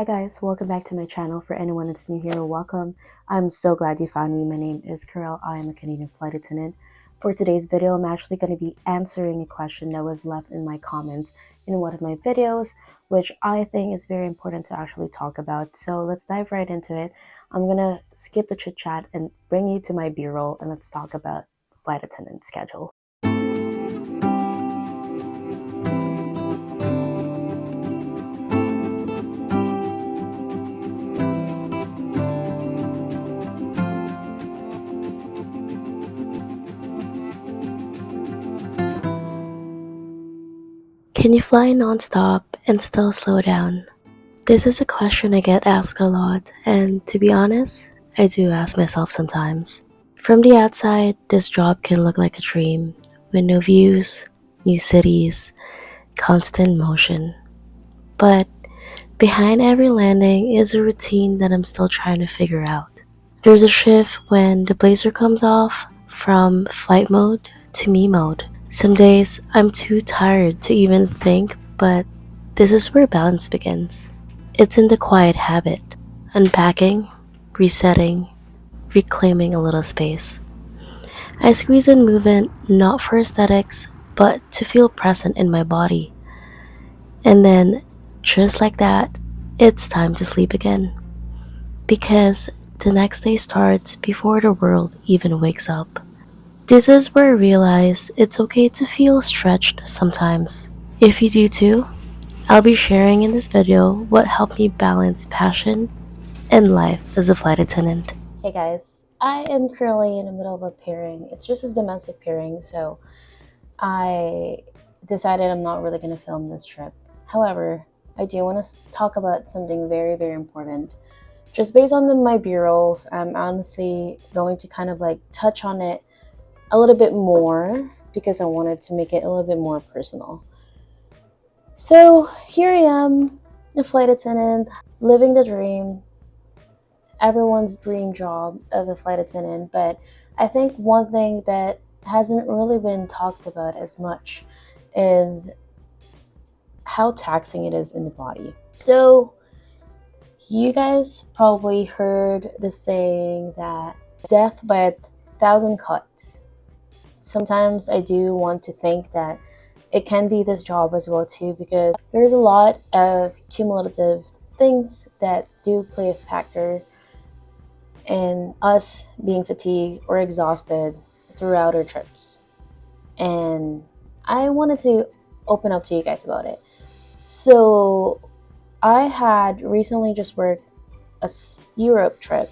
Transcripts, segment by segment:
Hi guys, welcome back to my channel. For anyone that's new here, welcome. I'm so glad you found me. My name is Carol. I am a Canadian flight attendant. For today's video, I'm actually going to be answering a question that was left in my comments in one of my videos, which I think is very important to actually talk about. So let's dive right into it. I'm going to skip the chit chat and bring you to my B-roll, and let's talk about flight attendant schedule. Can you fly nonstop and still slow down? This is a question I get asked a lot, and to be honest, I do ask myself sometimes. From the outside, this job can look like a dream, with no views, new cities, constant motion. But behind every landing is a routine that I'm still trying to figure out. There's a shift when the blazer comes off, from flight mode to me mode. Some days I'm too tired to even think, but this is where balance begins. It's in the quiet habit, unpacking, resetting, reclaiming a little space. I squeeze in movement not for aesthetics, but to feel present in my body. And then, just like that, it's time to sleep again. Because the next day starts before the world even wakes up. This is where I realize it's okay to feel stretched sometimes. If you do too, I'll be sharing in this video what helped me balance passion and life as a flight attendant. Hey guys, I am currently in the middle of a pairing. It's just a domestic pairing, so I decided I'm not really going to film this trip. However, I do want to talk about something very, very important. Just based on my B-rolls, I'm honestly going to kind of like touch on it a little bit more because I wanted to make it a little bit more personal. So here I am, a flight attendant, living the dream, everyone's dream job of a flight attendant. But I think one thing that hasn't really been talked about as much is how taxing it is in the body. So you guys probably heard the saying that death by 1,000 cuts. Sometimes I do want to think that it can be this job as well too, because there's a lot of cumulative things that do play a factor in us being fatigued or exhausted throughout our trips. And I wanted to open up to you guys about it. So I had recently just worked a Europe trip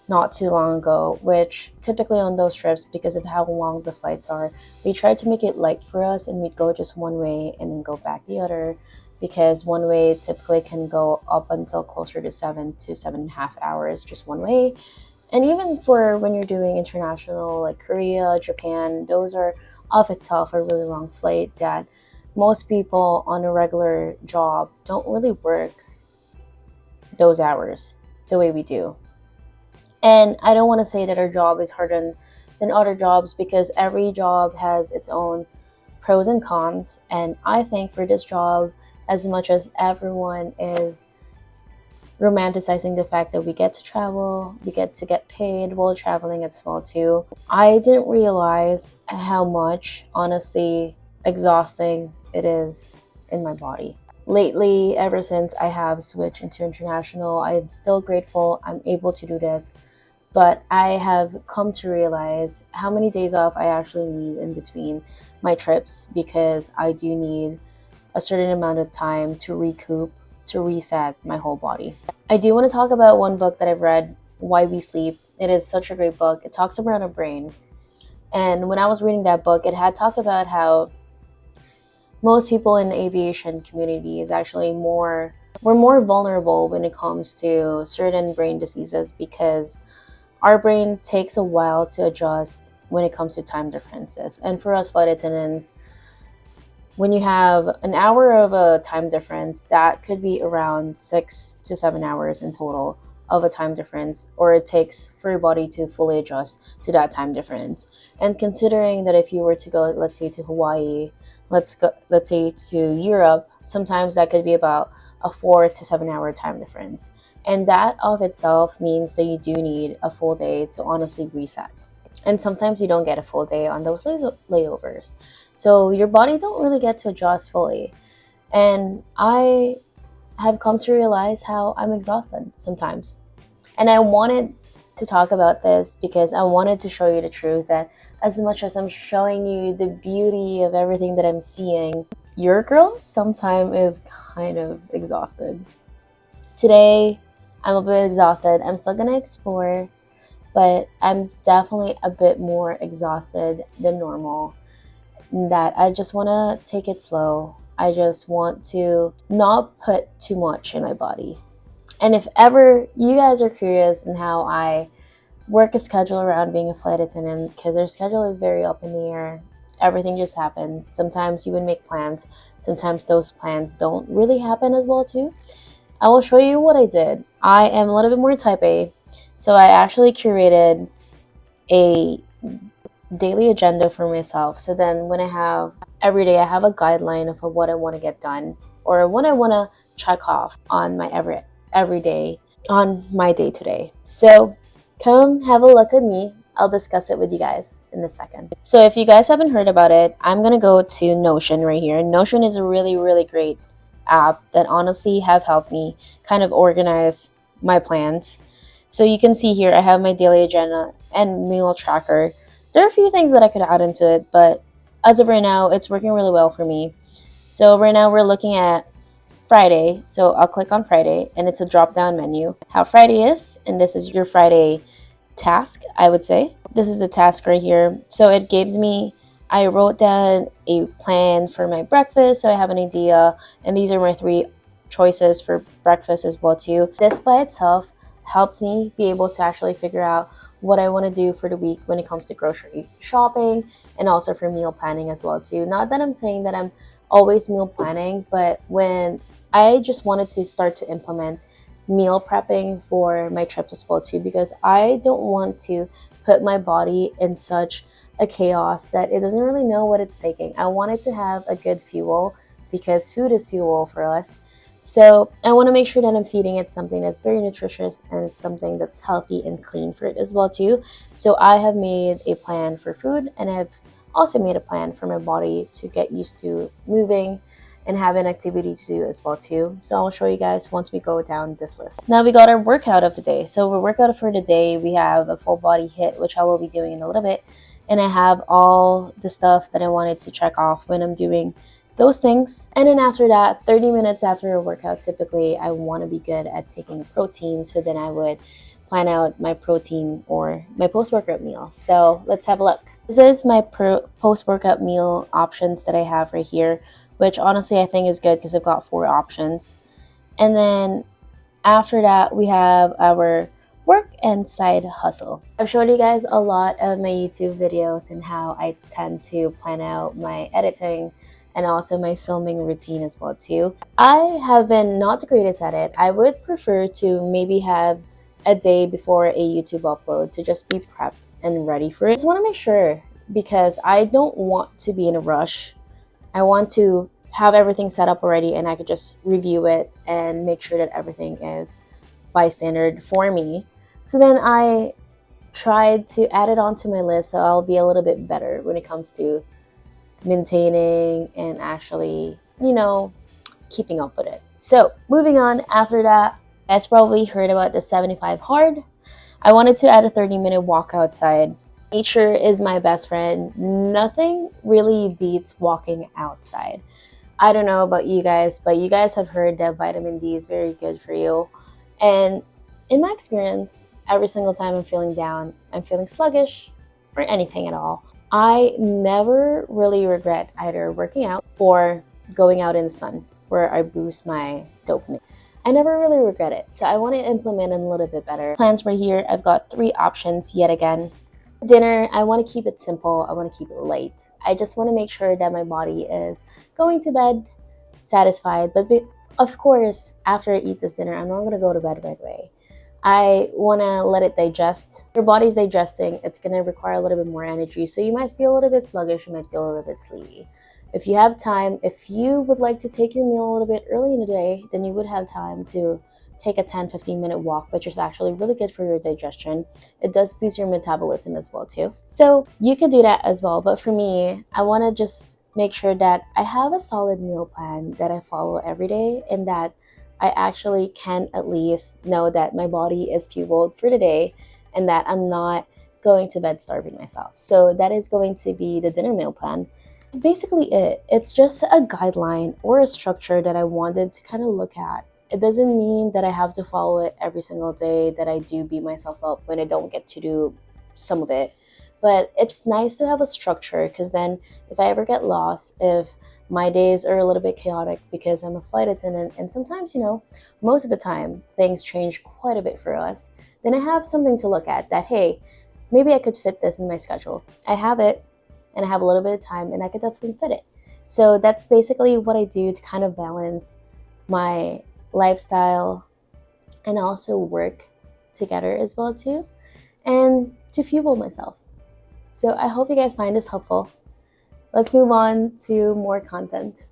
not too long ago, which typically on those trips, because of how long the flights are, they tried to make it light for us, and we'd go just one way and then go back the other, because one way typically can go up until closer to 7.5 hours just one way. And even for when you're doing international like Korea, Japan, those are off itself a really long flight that most people on a regular job don't really work those hours the way we do. And I don't want to say that our job is harder than other jobs, because every job has its own pros and cons. And I think for this job, as much as everyone is romanticizing the fact that we get to travel, we get to get paid while traveling as well too, I didn't realize how much, honestly, exhausting it is in my body. Lately, ever since I have switched into international, I'm still grateful I'm able to do this. But I have come to realize how many days off I actually need in between my trips, because I do need a certain amount of time to recoup, to reset my whole body. I do want to talk about one book that I've read, Why We Sleep. It is such a great book. It talks about our brain. And when I was reading that book, it had talked about how most people in the aviation community is actually we're more vulnerable when it comes to certain brain diseases, because our brain takes a while to adjust when it comes to time differences. And for us flight attendants, when you have an hour of a time difference, that could be around 6 to 7 hours in total of a time difference, or it takes for your body to fully adjust to that time difference. And considering that if you were to go, let's say to Hawaii, let's say to Europe, Sometimes that could be about a 4 to 7 hour time difference. And that of itself means that you do need a full day to honestly reset. And sometimes you don't get a full day on those layovers. So your body don't really get to adjust fully. And I have come to realize how I'm exhausted sometimes. And I wanted to talk about this because I wanted to show you the truth that as much as I'm showing you the beauty of everything that I'm seeing, your girl sometimes is kind of exhausted. Today, I'm a bit exhausted. I'm still gonna explore, but I'm definitely a bit more exhausted than normal. That I just want to take it slow. I just want to not put too much in my body. And if ever you guys are curious in how I work a schedule around being a flight attendant, because their schedule is very up in the air, everything just happens. Sometimes you would make plans, sometimes those plans don't really happen as well too. I will show you what I did. I am a little bit more type A, so I actually curated a daily agenda for myself. So then when I have every day, I have a guideline of what I want to get done or what I want to check off on my every day on my day to day. So come have a look at me. I'll discuss it with you guys in a second. So if you guys haven't heard about it, I'm going to go to Notion right here. Notion is a really, really great app that honestly have helped me kind of organize my plans. So you can see here I have my daily agenda and meal tracker. There are a few things that I could add into it, but as of right now, it's working really well for me. So right now we're looking at Friday. So I'll click on Friday and it's a drop down menu. How Friday is, and this is your Friday task, I would say. This is the task right here. So it gives me, I wrote down a plan for my breakfast, so I have an idea, and these are my 3 choices for breakfast as well too. This by itself helps me be able to actually figure out what I want to do for the week when it comes to grocery shopping and also for meal planning as well too. Not that I'm saying that I'm always meal planning, but when I just wanted to start to implement meal prepping for my trips as well too, because I don't want to put my body in such a chaos that it doesn't really know what it's taking. I want it to have a good fuel because food is fuel for us. So I want to make sure that I'm feeding it something that's very nutritious and something that's healthy and clean for it as well too. So I have made a plan for food, and I've also made a plan for my body to get used to moving and have an activity to do as well too. So I'll show you guys once we go down this list. Now we got our workout of the day. So our workout for the day, we have a full body hit, which I will be doing in a little bit. And I have all the stuff that I wanted to check off when I'm doing those things. And then after that, 30 minutes after a workout, typically I want to be good at taking protein. So then I would plan out my protein or my post-workout meal. So let's have a look. This is my post-workout meal options that I have right here, which honestly I think is good because I've got 4 options. And then after that, we have our work and side hustle. I've showed you guys a lot of my YouTube videos and how I tend to plan out my editing and also my filming routine as well too. I have been not the greatest at it. I would prefer to maybe have a day before a YouTube upload to just be prepped and ready for it. I just want to make sure because I don't want to be in a rush. I want to have everything set up already and I could just review it and make sure that everything is by standard for me. So then I tried to add it onto my list so I'll be a little bit better when it comes to maintaining and actually, keeping up with it. So moving on after that, you guys probably heard about the 75 hard. I wanted to add a 30-minute walk outside. Nature is my best friend. Nothing really beats walking outside. I don't know about you guys, but you guys have heard that vitamin D is very good for you. And in my experience, every single time I'm feeling down, I'm feeling sluggish, or anything at all, I never really regret either working out or going out in the sun where I boost my dopamine. I never really regret it. So I want to implement it a little bit better. Plans right here. I've got 3 options yet again. Dinner, I want to keep it simple. I want to keep it light. I just want to make sure that my body is going to bed satisfied. But of course, after I eat this dinner, I'm not going to go to bed right away. I want to let it digest. Your body's digesting. It's going to require a little bit more energy. So you might feel a little bit sluggish. You might feel a little bit sleepy. if you have time, if you would like to take your meal a little bit early in the day, then you would have time to take a 10-15 minute walk, which is actually really good for your digestion. It does boost your metabolism as well too. So you could do that as well. But for me, I want to just make sure that I have a solid meal plan that I follow every day, and that I actually can at least know that my body is fueled for the day and that I'm not going to bed starving myself. So that is going to be the dinner meal plan. Basically it. It's just a guideline or a structure that I wanted to kind of look at. It doesn't mean that I have to follow it every single day, that I do beat myself up when I don't get to do some of it. But it's nice to have a structure, because then if I ever get lost, if my days are a little bit chaotic because I'm a flight attendant, and sometimes, most of the time things change quite a bit for us, then I have something to look at that, hey, maybe I could fit this in my schedule. I have it, and I have a little bit of time, and I could definitely fit it. So that's basically what I do to kind of balance my lifestyle and also work together as well too, and to fuel myself. So I hope you guys find this helpful. Let's move on to more content.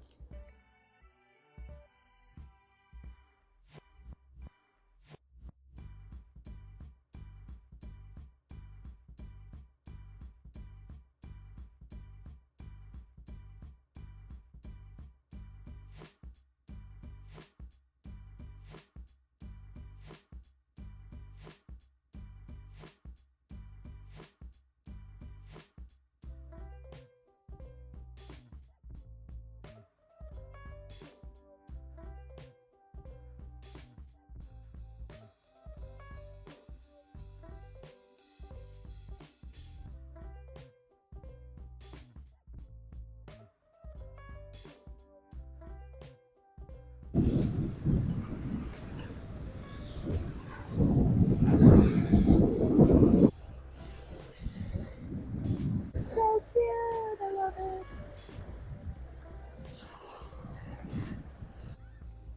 So cute, I love it.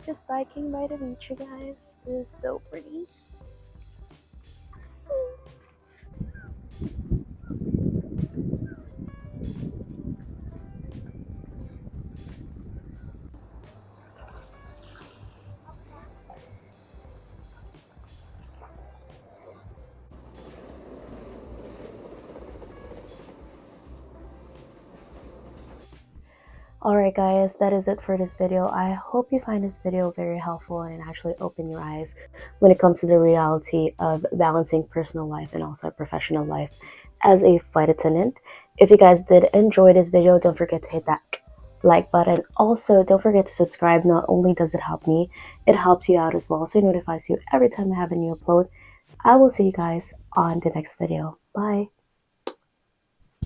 Just biking by the beach, you guys. This is so pretty. Alright guys, that is it for this video. I hope you find this video very helpful and actually open your eyes when it comes to the reality of balancing personal life and also professional life as a flight attendant. If you guys did enjoy this video, don't forget to hit that like button. Also, don't forget to subscribe. Not only does it help me, it helps you out as well, so it notifies you every time I have a new upload. I will see you guys on the next video. Bye.